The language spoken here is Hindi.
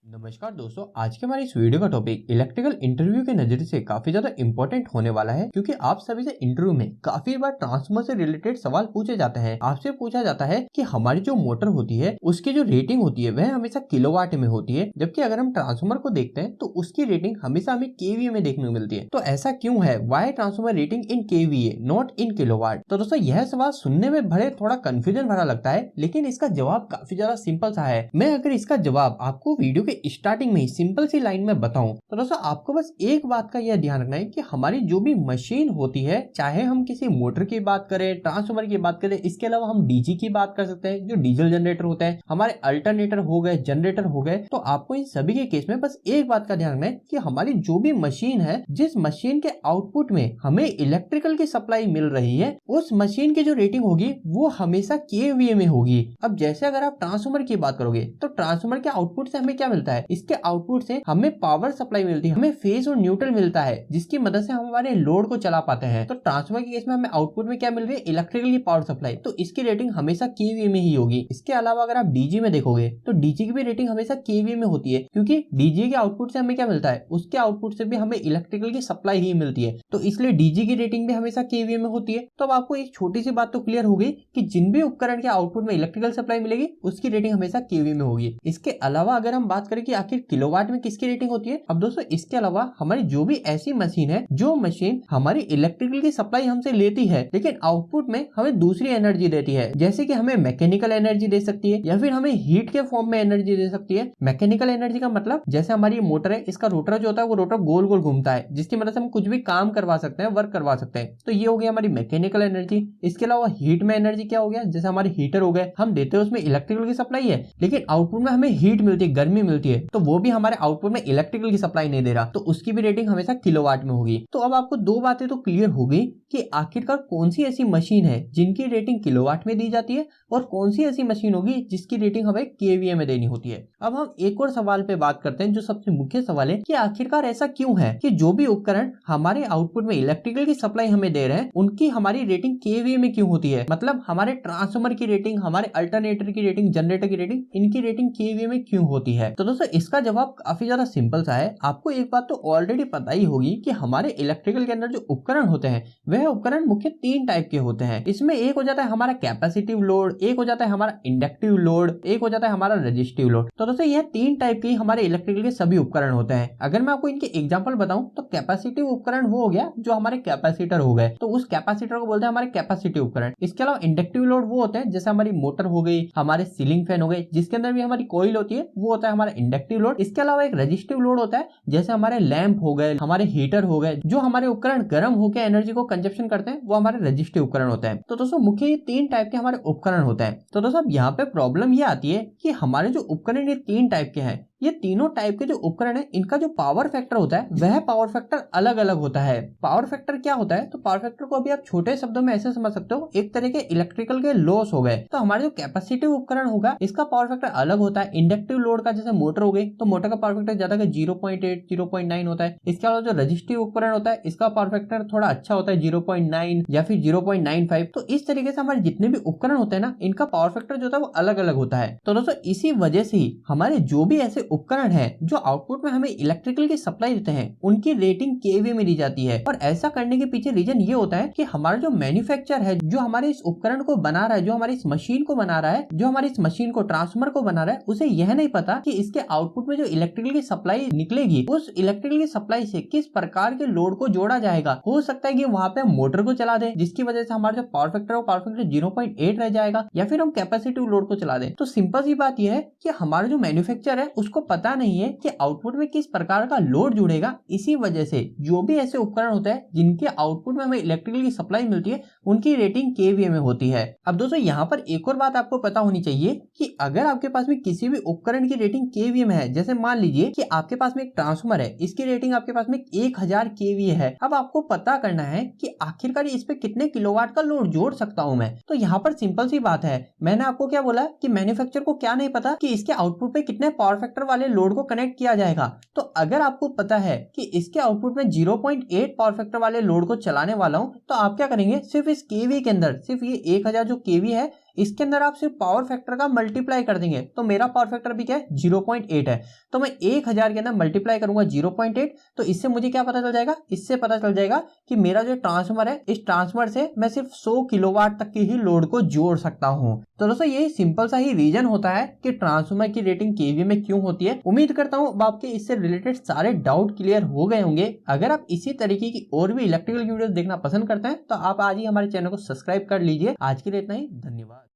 नमस्कार दोस्तों, आज के हमारे इस वीडियो का टॉपिक इलेक्ट्रिकल इंटरव्यू के नजरिए से काफी ज्यादा इंपॉर्टेंट होने वाला है, क्योंकि आप सभी से इंटरव्यू में काफी बार ट्रांसफार्मर से रिलेटेड सवाल पूछे जाते हैं। आपसे पूछा जाता है कि हमारी जो मोटर होती है उसकी जो रेटिंग होती है वह हमेशा किलोवाट में होती है, जबकि अगर हम ट्रांसफार्मर को देखते हैं तो उसकी रेटिंग हमेशा हमें केवीए में देखने को मिलती है। तो ऐसा क्यों है? Why transformer rating in KVA not in kilowatt? तो दोस्तों, यह सवाल सुनने में भले थोड़ा कंफ्यूजन भरा लगता है, लेकिन इसका जवाब काफी ज्यादा सिंपल सा है। मैं अगर इसका जवाब आपको वीडियो के स्टार्टिंग में सिंपल सी लाइन में बताऊं तो दोस्तों, आपको बस एक बात का यह ध्यान रखना है कि हमारी जो भी मशीन होती है, चाहे हम किसी मोटर की बात करें, ट्रांसफार्मर की बात करें, इसके अलावा हम डीजी की बात कर सकते हैं, जो डीजल जनरेटर होता है, हमारे अल्टरनेटर हो गए, जनरेटर हो गए। तो आपको इन सभी के केस में बस एक बात का ध्यान रखना है कि हमारी जो भी मशीन है, जिस मशीन के आउटपुट में हमें इलेक्ट्रिकल की सप्लाई मिल रही है, उस मशीन की जो रेटिंग होगी वो हमेशा केवीए में होगी। अब जैसे अगर आप ट्रांसफार्मर की बात करोगे तो ट्रांसफार्मर के आउटपुट से हमें क्या मिलता है? इसके आउटपुट से हमें पावर सप्लाई मिलती है, हमें फेज और न्यूट्रल मिलता है, जिसकी मदद से हम हमारे लोड को चला पाते हैं। तो ट्रांसफार्मर के केस में हमें आउटपुट में क्या मिल रही है? इलेक्ट्रिकल की पावर सप्लाई। तो इसकी रेटिंग हमेशा केवीए में ही होगी। इसके अलावा अगर आप डीजी में देखोगे तो डीजी की भी रेटिंग हमेशा केवीए में होती है, क्योंकि डीजी के आउटपुट से हमें क्या मिलता है? उसके आउटपुट से भी हमें इलेक्ट्रिकल की सप्लाई ही मिलती है, तो इसलिए डीजी की रेटिंग भी हमेशा केवीए में होती है। तो अब आपको एक छोटी सी बात तो क्लियर हो गई कि जिन भी उपकरण के आउटपुट में इलेक्ट्रिकल सप्लाई मिलेगी उसकी रेटिंग हमेशा केवीए में होगी। इसके अलावा अगर हम बात करें कि आखिर किलोवाट में किसकी रेटिंग होती है, अब दोस्तों इसके अलावा हमारी जो भी ऐसी मशीन है, जो मशीन हमारी इलेक्ट्रिकल की सप्लाई हमसे लेती है लेकिन आउटपुट में हमें दूसरी एनर्जी देती है, जैसे कि हमें मैकेनिकल एनर्जी दे सकती है या फिर हमें हीट के फॉर्म में एनर्जी दे सकती है। मैकेनिकल एनर्जी का मतलब, जैसे हमारी मोटर है, इसका रोटर जो होता है वो रोटर गोल गोल घूमता है, जिसकी मदद से हम कुछ भी काम करवा सकते हैं, वर्क करवा सकते हैं। तो ये हो गया हमारी मैकेनिकल एनर्जी। इसके अलावा हीट में एनर्जी क्या हो गया? जैसे हमारे हीटर हो गए, हम देते हैं उसमें इलेक्ट्रिकल की सप्लाई है लेकिन आउटपुट में हमें हीट मिलती है, गर्मी मिलती है, तो वो भी हमारे आउटपुट में इलेक्ट्रिकल की सप्लाई नहीं दे रहा, तो उसकी भी रेटिंग हमेशा किलोवाट में होगी। तो अब आपको दो बातें तो क्लियर हो गई कि आखिरकार कौन सी ऐसी मशीन है जिनकी रेटिंग किलोवाट में दी जाती है और कौन सी ऐसी मशीन होगी जिसकी रेटिंग हमें केवीए में देनी होती है। अब हम एक और सवाल पे बात करते हैं, जो सबसे मुख्य सवाल है कि आखिरकार ऐसा क्यों है कि जो भी उपकरण हमारे आउटपुट में इलेक्ट्रिकल की सप्लाई हमें दे रहे हैं उनकी हमारी रेटिंग केवीए में क्यों होती है? मतलब हमारे ट्रांसफार्मर की रेटिंग, हमारे अल्टरनेटर की रेटिंग, जनरेटर की रेटिंग, इनकी रेटिंग केवीए में क्यों होती है? तो दोस्तों, इसका जवाब काफी ज्यादा सिंपल सा है। आपको एक बात तो ऑलरेडी पता ही होगी कि हमारे इलेक्ट्रिकल के अंदर जो उपकरण होते हैं वह उपकरण मुख्य तीन टाइप के होते हैं। इसमें एक हो जाता है हमारा कैपेसिटिव लोड, एक हो जाता है हमारा इंडक्टिव लोड, एक हो जाता है हमारा रेजिस्टिव लोड। तो दोस्तों, यह तीन टाइप के हमारे इलेक्ट्रिकल के सभी उपकरण होते हैं। अगर मैं आपको इनके एग्जांपल बताऊं तो कैपेसिटिव उपकरण वो हो गया जो हमारे कैपेसिटर हो गए, तो उस कैपेसिटर को बोलते हैं हमारे कैपेसिटिव उपकरण। इसके अलावा इंडक्टिव लोड वो होते हैं जैसे हमारी मोटर हो गई, हमारे सीलिंग फैन हो गए, जिसके अंदर भी हमारी कॉइल होती है, वो होता है हमारा इंडक्टिव लोड। इसके अलावा एक रेजिस्टिव लोड होता है, जैसे हमारे लैंप हो गए, हमारे हीटर हो गए, जो हमारे उपकरण गर्म होकर एनर्जी को कंजप्शन करते हैं, वो हमारे रेजिस्टिव उपकरण होते हैं। तो दोस्तों, मुख्य ये तीन टाइप के हमारे उपकरण होते हैं। तो दोस्तों, अब यहाँ पे प्रॉब्लम ये आती है कि हमारे जो उपकरण ये तीन टाइप के हैं, ये तीनों टाइप के जो उपकरण है, इनका जो पावर फैक्टर होता है वह पावर फैक्टर अलग अलग होता है। पावर फैक्टर क्या होता है? तो पावर फैक्टर को अभी आप छोटे शब्दों में ऐसे समझ सकते हो, एक तरह के इलेक्ट्रिकल के लॉस हो गए। तो हमारे जो कैपेसिटिव उपकरण होगा इसका पावर फैक्टर अलग होता है। इंडक्टिव लोड का जैसे मोटर हो गई, तो मोटर का पावर फैक्टर ज्यादा 0.8 0.9 होता है। इसके अलावा जो रजिस्टिव उपकरण होता है इसका पावर फैक्टर थोड़ा अच्छा होता है, 0.9 या फिर 0.95। तो इस तरीके से हमारे जितने भी उपकरण होते हैं ना, इनका पावर फैक्टर जो होता है वो अलग अलग होता है। तो दोस्तों, इसी वजह से ही हमारे जो भी ऐसे उपकरण है जो आउटपुट में हमें इलेक्ट्रिकल की सप्लाई देते हैं, उनकी रेटिंग केवीए में दी जाती है। और ऐसा करने के पीछे रीजन ये होता है कि हमारा जो मैन्युफैक्चर है, जो हमारे इस उपकरण को बना रहा है, जो हमारी इस मशीन को बना रहा है, जो हमारी इस मशीन को ट्रांसफार्मर को बना रहा है, उसे यह नहीं पता कि इसके आउटपुट में जो इलेक्ट्रिकल की सप्लाई निकलेगी, उस इलेक्ट्रिकल की सप्लाई से किस प्रकार के लोड को जोड़ा जाएगा। हो सकता है कि वहां पे मोटर को चला दे, जिसकी वजह से हमारा जो पावर फैक्टर है, पावर फैक्टर 0.8 रह जाएगा, या फिर हम कैपेसिटिव लोड को चला दे। तो सिंपल सी बात यह है कि हमारा जो मैन्युफैक्चर है उसको पता नहीं है कि आउटपुट में किस प्रकार का लोड जुड़ेगा। इसी वजह से जो भी ऐसे उपकरण होते हैं जिनके आउटपुट में हमें इलेक्ट्रिकल की सप्लाई मिलती है, उनकी रेटिंग केवीए में होती है। अब दोस्तों, यहाँ पर एक और बात आपको पता होनी चाहिए कि अगर आपके पास में किसी भी उपकरण की रेटिंग केवीए में है, जैसे मान लीजिए कि आपके पास में एक ट्रांसफार्मर है, इसकी रेटिंग आपके पास में 1000 केवीए है। अब आपको पता करना है कि आखिरकार इस पे कितने किलोवाट का लोड जोड़ सकता हूं मैं। तो यहाँ पर सिंपल सी बात है, मैंने आपको क्या बोला कि मैन्युफैक्चरर को क्या नहीं पता कि इसके आउटपुट पे कितने पावर फैक्टर वाले लोड को कनेक्ट किया जाएगा। तो अगर आपको पता है कि इसके आउटपुट में 0.8 पावर फैक्टर वाले लोड को चलाने वाला हूं, तो आप क्या करेंगे, सिर्फ इस केवी के अंदर सिर्फ ये 1000 जो केवी है इसके अंदर आप सिर्फ पावर फैक्टर का मल्टीप्लाई कर देंगे तो मेरा पावर फैक्टर भी क्या है 0.8 है। तो मैं 1000 के अंदर मल्टीप्लाई करूंगा 0.8, तो इससे मुझे क्या पता चल जाएगा, इससे पता चल जाएगा कि मेरा जो ट्रांसफार्मर है, इस ट्रांसफार्मर से मैं सिर्फ 100 किलोवाट तक की ही लोड को जोड़ सकता हूं। तो दोस्तों यही सिंपल सा ही रीजन होता है कि ट्रांसफार्मर की रेटिंग केवी में क्यों होती है। उम्मीद करता हूं आपके इससे रिलेटेड सारे डाउट क्लियर हो गए होंगे। अगर आप इसी तरीके की और भी इलेक्ट्रिकल वीडियो देखना पसंद करते हैं तो आप आज ही हमारे चैनल को सब्सक्राइब कर लीजिए। आज के लिए इतना ही, धन्यवाद।